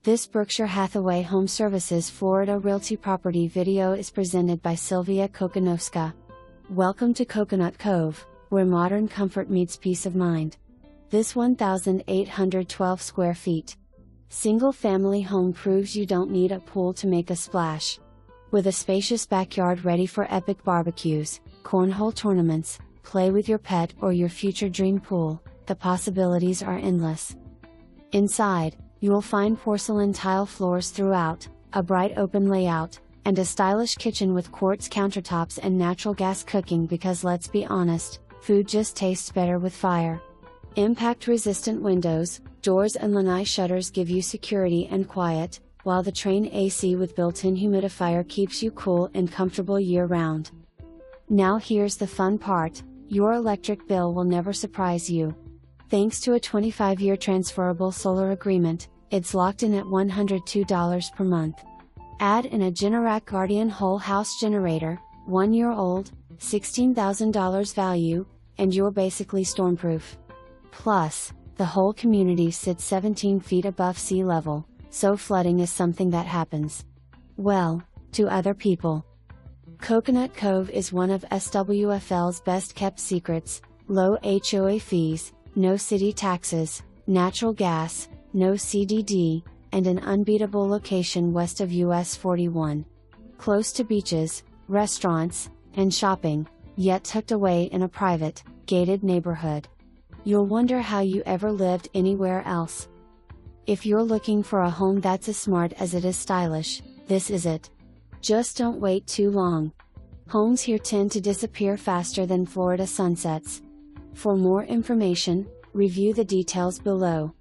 This Berkshire Hathaway HomeServices Florida Realty property video is presented by Sylvia Kokonowska. Welcome to Coconut Cove, where modern comfort meets peace of mind. This 1,812 square feet single-family home proves you don't need a pool to make a splash. With a spacious backyard ready for epic barbecues, cornhole tournaments, play with your pet or your future dream pool, the possibilities are endless. Inside, you will find porcelain tile floors throughout, a bright open layout, and a stylish kitchen with quartz countertops and natural gas cooking because let's be honest, food just tastes better with fire. Impact-resistant windows, doors and lanai shutters give you security and quiet, while the Trane AC with built-in humidifier keeps you cool and comfortable year-round. Now here's the fun part, your electric bill will never surprise you. Thanks to a 25-year transferable solar agreement, it's locked in at $102 per month. Add in a Generac Guardian whole house generator, 1 year old, $16,000 value, and you're basically stormproof. Plus, the whole community sits 17 feet above sea level, so flooding is something that happens. Well, to other people. Coconut Cove is one of SWFL's best kept secrets: low HOA fees, no city taxes, natural gas, no CDD, and an unbeatable location west of US 41. Close to beaches, restaurants, and shopping, yet tucked away in a private, gated neighborhood. You'll wonder how you ever lived anywhere else. If you're looking for a home that's as smart as it is stylish, this is it. Just don't wait too long. Homes here tend to disappear faster than Florida sunsets. For more information, review the details below.